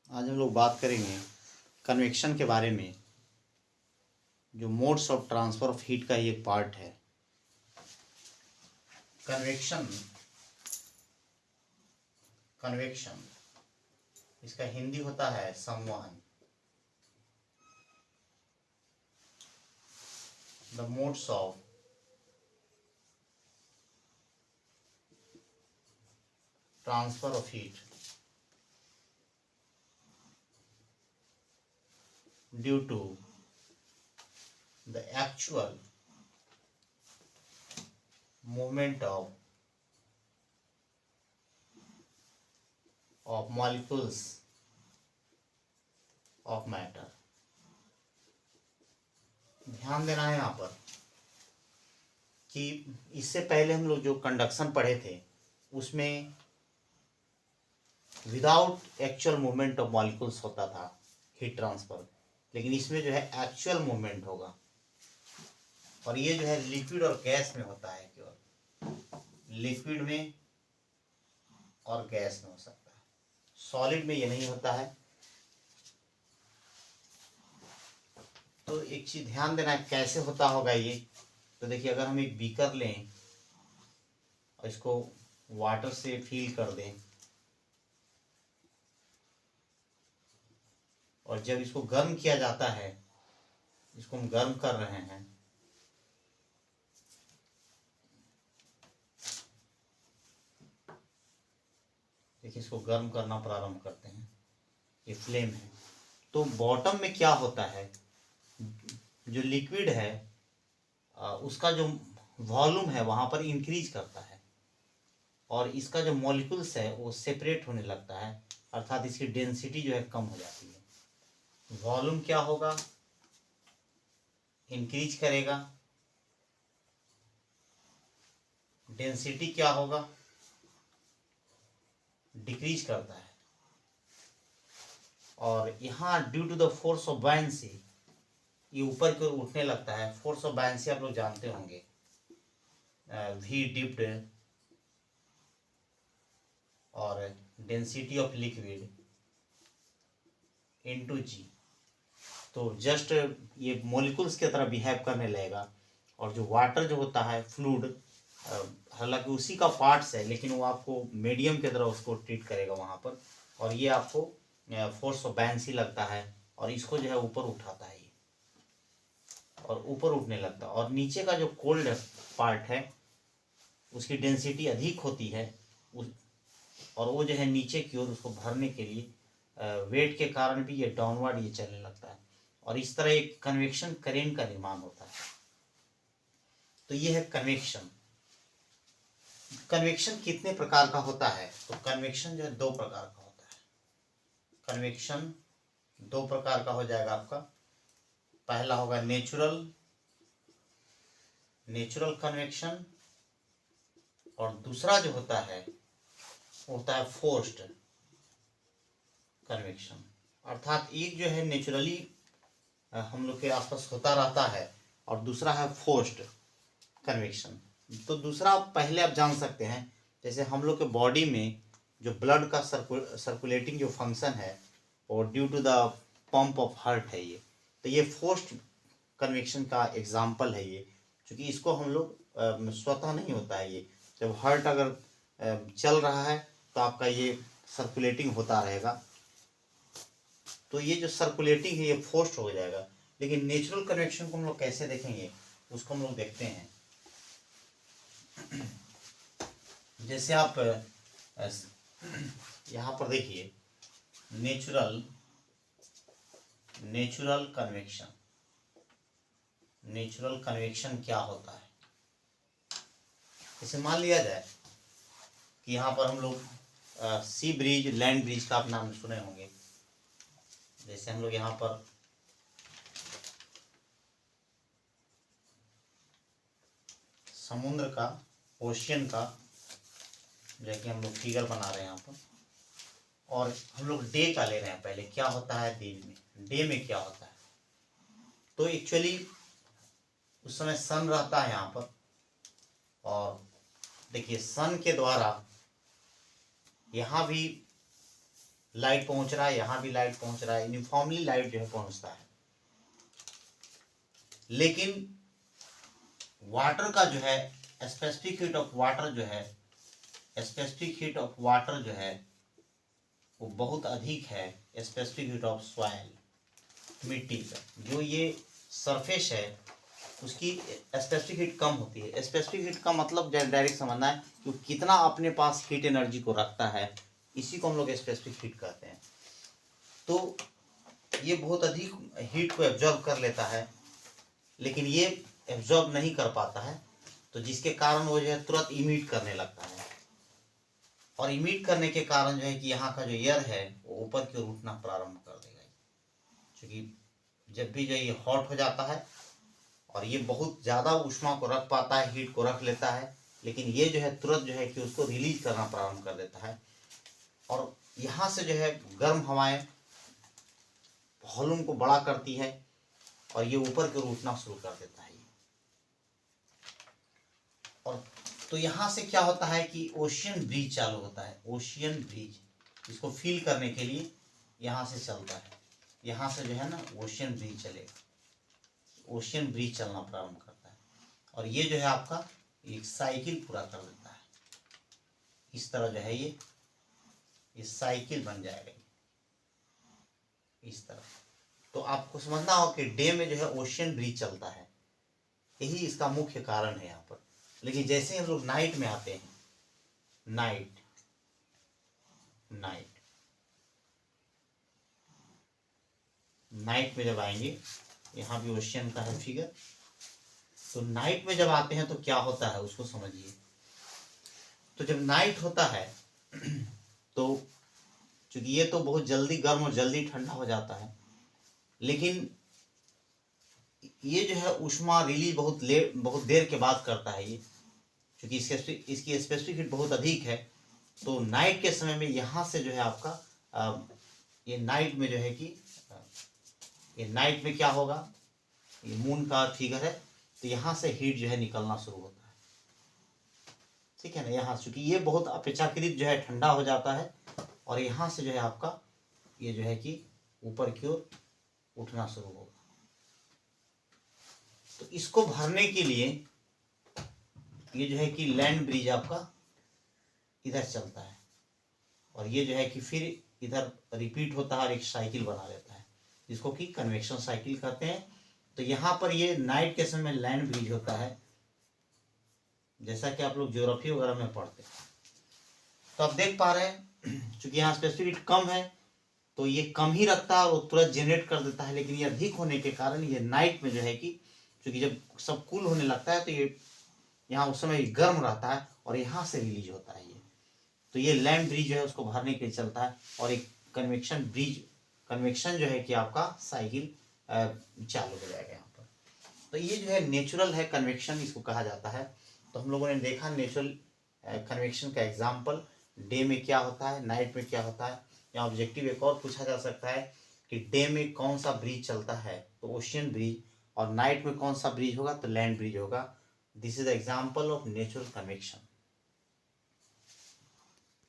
आज हम लोग बात करेंगे कन्वेक्शन के बारे में, जो modes of transfer of heat का ही एक पार्ट है। कन्वेक्शन कन्वेक्शन इसका हिंदी होता है संवहन। The modes of transfer of heat due to the actual movement of molecules of matter। ध्यान देना है यहाँ पर कि इससे पहले हम लोग जो कंडक्शन पढ़े थे उसमें without actual movement of molecules होता था हीट ट्रांसफर, लेकिन इसमें जो है एक्चुअल मूवमेंट होगा। और ये जो है लिक्विड और गैस में होता है, केवल लिक्विड में और गैस में हो सकता है, सॉलिड में ये नहीं होता है। तो एक चीज ध्यान देना है कैसे होता होगा ये। तो देखिए, अगर हम एक बीकर लें और इसको वाटर से फिल कर दें और जब इसको गर्म किया जाता है, इसको हम गर्म कर रहे हैं, देखिए इसको गर्म करना प्रारंभ करते हैं, ये फ्लेम है। तो बॉटम में क्या होता है, जो लिक्विड है उसका जो वॉल्यूम है वहां पर इंक्रीज करता है और इसका जो मॉलिक्यूल्स है वो सेपरेट होने लगता है, अर्थात इसकी डेंसिटी जो है कम हो जाती है। वॉल्यूम क्या होगा, इंक्रीज करेगा। डेंसिटी क्या होगा, डिक्रीज करता है। और यहाँ due to the force of buoyancy ये ऊपर की ओर उठने लगता है। फोर्स ऑफ बायंसी आप लोग जानते होंगे, वी डिप्ड और डेंसिटी ऑफ लिक्विड इनटू जी। तो जस्ट ये मॉलिक्यूल्स की तरह बिहेव करने लगेगा। और जो वाटर जो होता है फ्लूइड, हालांकि उसी का पार्ट्स है, लेकिन वो आपको मीडियम की तरह उसको ट्रीट करेगा वहाँ पर। और ये आपको फोर्स ऑफ बायंसी लगता है और इसको जो है ऊपर उठाता है, ये और ऊपर उठने लगता है। और नीचे का जो कोल्ड पार्ट है उसकी डेंसिटी अधिक होती है और वो जो है नीचे की ओर उसको भरने के लिए वेट के कारण भी ये डाउनवर्ड ये चलने लगता है और इस तरह एक कन्वेक्शन करेंट का निर्माण होता है। तो ये है कन्वेक्शन। कन्वेक्शन कितने प्रकार का होता है, तो कन्वेक्शन जो है दो प्रकार का होता है। कन्वेक्शन दो प्रकार का हो जाएगा आपका। पहला होगा नेचुरल कन्वेक्शन और दूसरा जो होता है होता है फोर्स्ड कन्वेक्शन। अर्थात एक जो है नेचुरली हम लोग के आसपास होता रहता है और दूसरा है फोर्स्ड कन्वेक्शन। तो दूसरा पहले आप जान सकते हैं, जैसे हम लोग के बॉडी में जो ब्लड का सर्कुलेटिंग जो फंक्शन है और due to the pump of heart है ये। तो ये फोर्स्ड कन्वेक्शन का एग्जाम्पल है ये, क्योंकि इसको हम लोग स्वतः नहीं होता है। ये जब हार्ट अगर चल रहा है तो आपका ये सर्कुलेटिंग होता रहेगा, तो ये जो सर्कुलेटिंग है ये फोर्स्ड हो जाएगा। लेकिन नेचुरल कन्वेक्शन को हम लोग कैसे देखेंगे, उसको हम लोग देखते हैं। जैसे आप यहाँ पर देखिए, नेचुरल कन्वेक्शन क्या होता है। जैसे मान लिया जाए कि यहाँ पर हम लोग सी ब्रिज, लैंड ब्रिज का आप नाम सुने होंगे। जैसे हम लोग यहाँ पर समुद्र का, ओशियन का, जैसे हम लोग फिगर बना रहे हैं यहाँ पर, और हम लोग डे का ले रहे हैं। पहले क्या होता है डे में क्या होता है, तो एक्चुअली उस समय सन रहता है यहाँ पर। और देखिए सन के द्वारा यहाँ भी लाइट पहुंच रहा है, यहाँ भी लाइट पहुंच रहा है, यूनिफॉर्मली लाइट जो है पहुंचता है। लेकिन वाटर का जो है स्पेसिफिक हीट ऑफ वाटर जो है, स्पेसिफिक हीट ऑफ वाटर जो है वो बहुत अधिक है स्पेसिफिक हीट ऑफ सॉइल, मिट्टी का जो ये सरफेस है उसकी स्पेसिफिक हीट कम होती है। स्पेसिफिक हीट का मतलब डायरेक्ट समझना है कि कितना अपने पास हीट एनर्जी को रखता है, इसी को हम लोग स्पेसिफिक हीट कहते हैं। तो ये बहुत अधिक हीट को एब्जॉर्ब कर लेता है, लेकिन ये एब्जॉर्ब नहीं कर पाता है, तो जिसके कारण वो जो है तुरंत इमिट करने लगता है, और इमिट करने के कारण जो है कि यहाँ का जो एयर है वो ऊपर की ओर उठना प्रारंभ कर देगा। क्योंकि जब भी जो ये हॉट हो जाता है और ये बहुत ज़्यादा ऊष्मा को रख पाता है, हीट को रख लेता है, लेकिन ये जो है तुरंत जो है कि उसको रिलीज करना प्रारंभ कर देता है, और यहाँ से जो है गर्म हवाएं वॉल्यूम को बड़ा करती है और ये ऊपर की ओर उठना शुरू कर देता है। और तो यहाँ से क्या होता है कि ओशियन ब्रीज चालू होता है। ओशियन ब्रीज इसको फील करने के लिए यहाँ से चलता है, यहाँ से जो है ना ओशियन ब्रीज चलेगा, ओशियन ब्रीज चलना प्रारंभ करता है, और ये जो है आपका एक साइकिल पूरा कर देता है। इस तरह जो है ये साइकिल बन जाएगा इस तरह। तो आपको समझना हो कि डे में जो है ओशियन ब्रीज चलता है, यही इसका मुख्य कारण है यहाँ पर। लेकिन जैसे हम लोग नाइट में आते हैं, नाइट में जब आएंगे, यहाँ भी ओशियन का है फिगर, तो नाइट में जब आते हैं तो क्या होता है उसको समझिए। तो जब नाइट होता है तो चूंकि ये तो बहुत जल्दी गर्म और जल्दी ठंडा हो जाता है, लेकिन ये जो है ऊष्मा रिलीज बहुत देर के बाद करता है ये, क्योंकि इसकी स्पेसिफिक हीट बहुत अधिक है। तो नाइट के समय में यहाँ से जो है आपका ये नाइट में जो है कि ये नाइट में क्या होगा, ये मून का फिगर है, तो यहाँ से हीट जो है निकलना शुरू होता है, ठीक है ना। यहाँ चूंकि ये बहुत अपेक्षाकृत जो है ठंडा हो जाता है, और यहाँ से जो है आपका ये जो है कि ऊपर की ओर उठना शुरू होगा। तो इसको भरने के लिए ये जो है कि लैंड ब्रिज आपका इधर चलता है, और ये जो है कि फिर इधर रिपीट होता है और एक साइकिल बना लेता है, जिसको कि कन्वेक्शन साइकिल कहते हैं। तो यहाँ पर ये नाइट के समय लैंड ब्रिज होता है, जैसा कि आप लोग ज्योग्राफी वगैरह में पढ़ते हैं। तो आप देख पा रहे हैं चूंकि यहाँ स्पेसिफिक कम है तो ये कम ही रखता है और तुरंत जनरेट कर देता है, लेकिन ये अधिक होने के कारण ये नाइट में जो है कि चूंकि जब सब कूल होने लगता है तो ये यहाँ उस समय गर्म रहता है और यहाँ से रिलीज होता है ये। तो ये लैंड ब्रिज जो है उसको भरने के लिए चलता है, और एक कन्वेक्शन जो है कि आपका साइकिल चालू हो जाएगा यहाँ पर। तो ये जो है नेचुरल है कन्वेक्शन, इसको कहा जाता है। तो हम लोगों ने देखा नेचुरल कन्वेक्शन का एग्जाम्पल, डे में क्या होता है, नाइट में क्या होता है। या ऑब्जेक्टिव एक और पूछा जा सकता है कि डे में कौन सा ब्रिज चलता है, तो ओशियन ब्रिज, और नाइट में कौन सा ब्रिज होगा, तो लैंड ब्रिज होगा। This is example of natural convection.